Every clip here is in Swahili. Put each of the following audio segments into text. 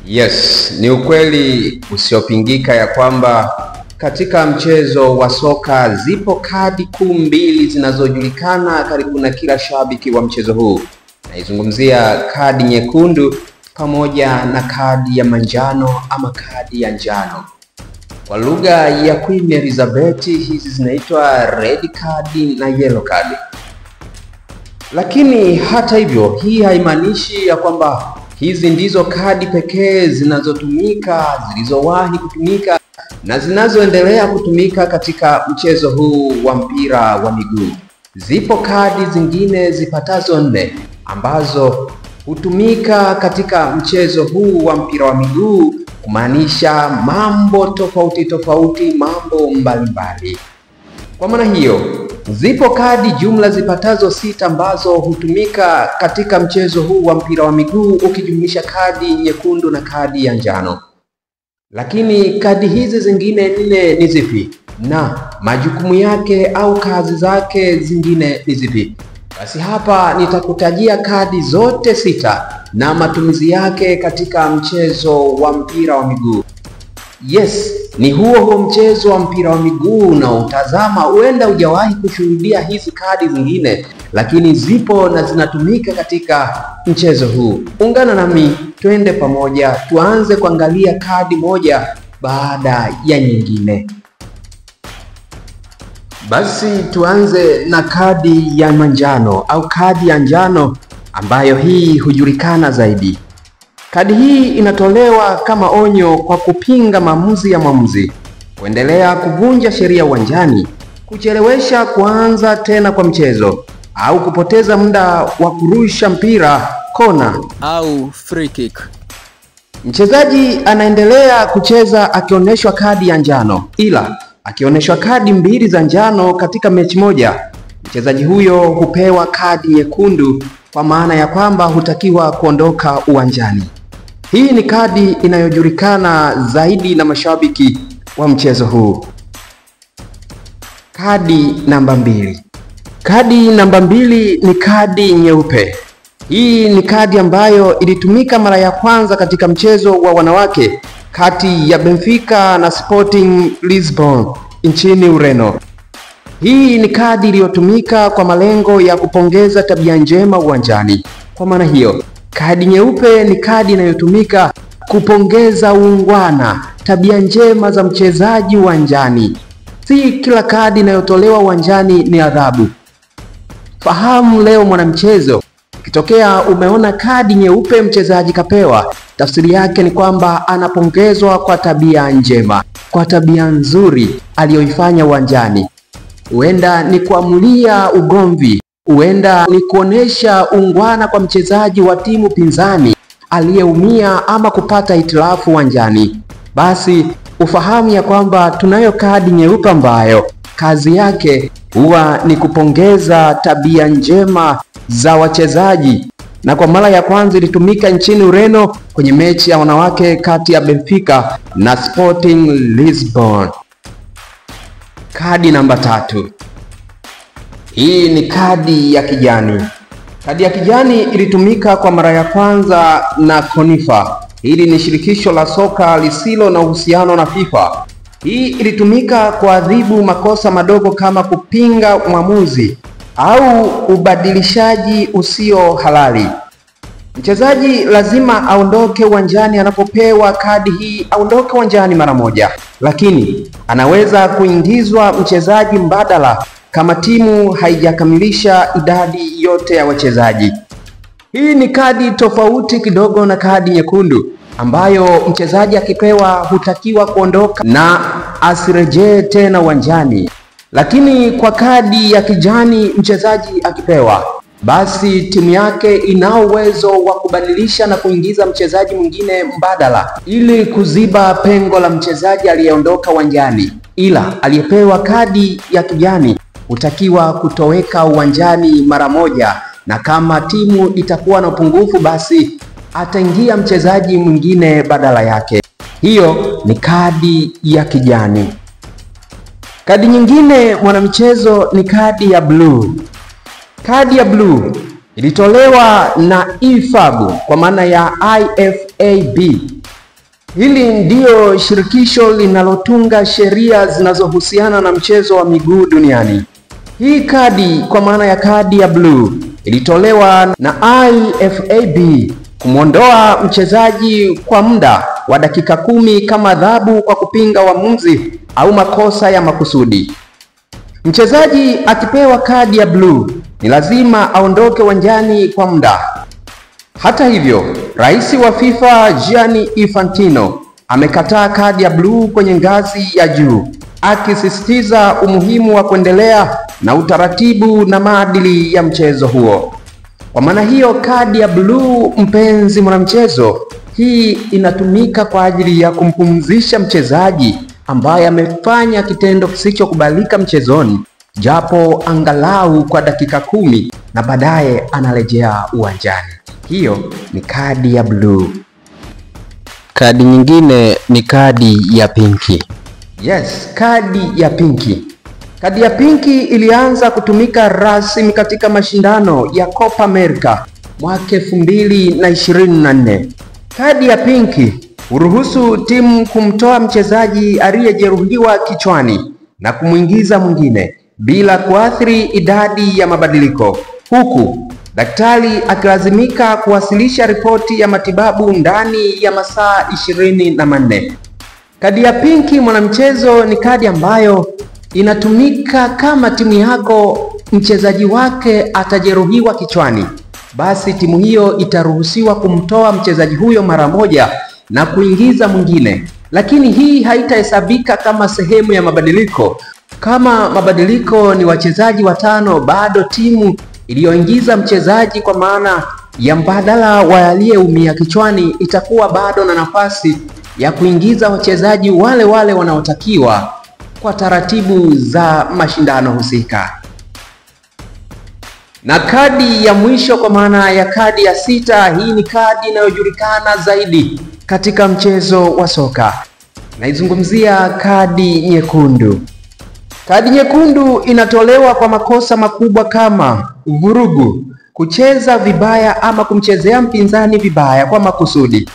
Yes, ni ukweli usiopingika ya kwamba katika mchezo wa soka zipo kadi kuu mbili zinazojulikana karibu na kila shabiki wa mchezo huu. Naizungumzia kadi nyekundu pamoja na kadi ya manjano ama kadi ya njano. Kwa lugha ya Queen Elizabeth hizi zinaitwa red card na yellow card. Lakini hata hivyo, hii haimaanishi ya kwamba hizi ndizo kadi pekee zinazotumika, zilizowahi kutumika na zinazoendelea kutumika katika mchezo huu wa mpira wa miguu. Zipo kadi zingine zipatazo 4 ambazo hutumika katika mchezo huu wa mpira wa miguu kumaanisha mambo tofauti, mambo mbalimbali. Kwa maana hiyo, zipo kadi jumla zipatazo 6 ambazo hutumika katika mchezo huu wa mpira wa miguu ukijumlisha kadi nyekundu na kadi ya njano. Lakini kadi hizi zingine 4 ni zipi? Na majukumu yake au kazi zake zingine ni zipi? Basi hapa nitakutajia kadi zote 6 na matumizi yake katika mchezo wa mpira wa miguu. Yes, ni huo mchezo wa mpira wa miguu na utazama, huenda hujawahi kushuhudia hizi kadi zingine, lakini zipo na zinatumika katika mchezo huu. Ungana nami twende pamoja, tuanze kuangalia kadi moja baada ya nyingine. Basi tuanze na kadi ya manjano au kadi ya njano ambayo hii hujulikana zaidi. Kadi hii inatolewa kama onyo kwa kupinga maamuzi ya mwamuzi, kuendelea kuvunja sheria uwanjani, kuchelewesha kuanza tena kwa mchezo au kupoteza muda wa kurusha mpira kona au free kick. Mchezaji anaendelea kucheza akionyeshwa kadi ya njano, ila akionyeshwa kadi 2 za njano katika mechi moja, mchezaji huyo hupewa kadi nyekundu, kwa maana ya kwamba hutakiwa kuondoka uwanjani. Hii ni kadi inayojulikana zaidi na mashabiki wa mchezo huu. Kadi namba 2. Kadi namba 2 ni kadi nyeupe. Hii ni kadi ambayo ilitumika mara ya kwanza katika mchezo wa wanawake kati ya Benfica na Sporting Lisbon nchini Ureno. Hii ni kadi iliyotumika kwa malengo ya kupongeza tabia njema uwanjani. Kwa maana hiyo, kadi nyeupe ni kadi inayotumika kupongeza uungwana, tabia njema za mchezaji uwanjani. Si kila kadi inayotolewa uwanjani ni adhabu. Fahamu leo mwanamchezo, ikitokea umeona kadi nyeupe mchezaji kapewa, tafsiri yake ni kwamba anapongezwa kwa tabia njema, kwa tabia nzuri aliyoifanya uwanjani. Huenda ni kuamulia ugomvi, huenda ni kuonesha ungwana kwa mchezaji wa timu pinzani aliyeumia ama kupata hitilafu uwanjani. Basi ufahamu ya kwamba tunayo kadi nyeupe ambayo kazi yake huwa ni kupongeza tabia njema za wachezaji, na kwa mara ya kwanza ilitumika nchini Ureno kwenye mechi ya wanawake kati ya Benfica na Sporting Lisbon. Kadi namba 3. Hii ni kadi ya kijani. Kadi ya kijani ilitumika kwa mara ya kwanza na CONIFA. Hili ni shirikisho la soka lisilo na uhusiano na FIFA. Hii ilitumika kuadhibu makosa madogo kama kupinga mwamuzi au ubadilishaji usio halali. Mchezaji lazima aondoke uwanjani anapopewa kadi hii, aondoke uwanjani mara moja, lakini anaweza kuingizwa mchezaji mbadala kama timu haijakamilisha idadi yote ya wachezaji. Hii ni kadi tofauti kidogo na kadi nyekundu ambayo mchezaji akipewa hutakiwa kuondoka na asirejee tena uwanjani. Lakini kwa kadi ya kijani mchezaji akipewa, basi timu yake ina uwezo wa kubadilisha na kuingiza mchezaji mwingine mbadala ili kuziba pengo la mchezaji aliyeondoka uwanjani. Ila aliyepewa kadi ya kijani hutakiwa kutoweka uwanjani mara moja, na kama timu itakuwa na upungufu basi ataingia mchezaji mwingine badala yake. Hiyo ni kadi ya kijani. Kadi nyingine mwanamchezo ni kadi ya blue. Kadi ya blue ilitolewa na IFAB kwa maana ya IFAB Hili ndiyo shirikisho linalotunga sheria zinazohusiana na mchezo wa miguu duniani. Hii kadi, kwa maana ya kadi ya bluu, ilitolewa na IFAB kumwondoa mchezaji kwa muda wa dakika 10 kama adhabu kwa kupinga uamuzi au makosa ya makusudi. Mchezaji akipewa kadi ya bluu ni lazima aondoke uwanjani kwa muda. Hata hivyo, Rais wa FIFA Gianni Infantino amekataa kadi ya bluu kwenye ngazi ya juu, akisisitiza umuhimu wa kuendelea na utaratibu na maadili ya mchezo huo. Kwa maana hiyo, kadi ya bluu, mpenzi mwanamchezo, hii inatumika kwa ajili ya kumpumzisha mchezaji ambaye amefanya kitendo kisichokubalika mchezoni, japo angalau kwa dakika 10, na baadaye anarejea uwanjani. Hiyo ni kadi ya bluu. Kadi nyingine ni kadi ya pinki. Yes, kadi ya pinki. Kadi ya pinki ilianza kutumika rasmi katika mashindano ya Copa America mwaka 2024. Kadi ya pinki huruhusu timu kumtoa mchezaji aliyejeruhiwa kichwani na kumwingiza mwingine bila kuathiri idadi ya mabadiliko, huku daktari akilazimika kuwasilisha ripoti ya matibabu ndani ya masaa 24. Kadi ya pinki, mwanamchezo, ni kadi ambayo inatumika kama timu yako mchezaji wake atajeruhiwa kichwani, basi timu hiyo itaruhusiwa kumtoa mchezaji huyo mara moja na kuingiza mwingine, lakini hii haitahesabika kama sehemu ya mabadiliko. Kama mabadiliko ni wachezaji 5, bado timu iliyoingiza mchezaji kwa maana ya mbadala wa aliyeumia kichwani itakuwa bado na nafasi ya kuingiza wachezaji wale wale wanaotakiwa kwa taratibu za mashindano husika. Na kadi ya mwisho, kwa maana ya kadi ya 6, hii ni kadi inayojulikana zaidi katika mchezo wa soka. Naizungumzia kadi nyekundu. Kadi nyekundu inatolewa kwa makosa makubwa kama vurugu, kucheza vibaya ama kumchezea mpinzani vibaya kwa makusudi,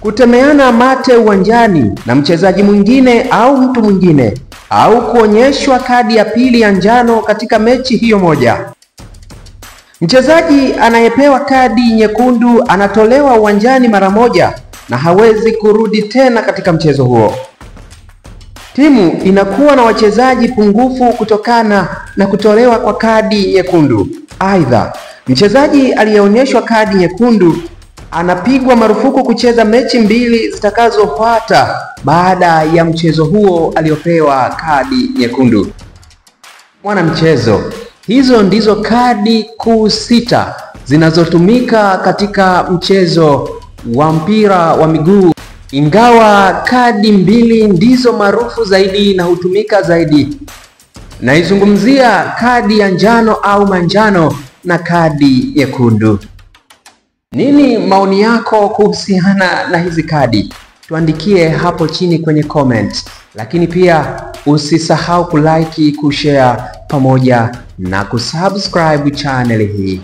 kutemeana mate uwanjani na mchezaji mwingine au mtu mwingine, au kuonyeshwa kadi ya pili ya njano katika mechi hiyo moja. Mchezaji anayepewa kadi nyekundu anatolewa uwanjani mara moja na hawezi kurudi tena katika mchezo huo. Timu inakuwa na wachezaji pungufu kutokana na kutolewa kwa kadi nyekundu. Aidha, mchezaji aliyeonyeshwa kadi nyekundu anapigwa marufuku kucheza mechi 2 zitakazofuata baada ya mchezo huo aliopewa kadi nyekundu. Mwanamchezo, hizo ndizo kadi kuu 6 zinazotumika katika mchezo wa mpira wa miguu, ingawa kadi 2 ndizo maarufu zaidi na hutumika zaidi. Naizungumzia kadi ya njano au manjano na kadi nyekundu. Nini maoni yako kuhusiana na hizi kadi? Tuandikie hapo chini kwenye comment, lakini pia usisahau kulike, kushare pamoja na kusubscribe channel hii.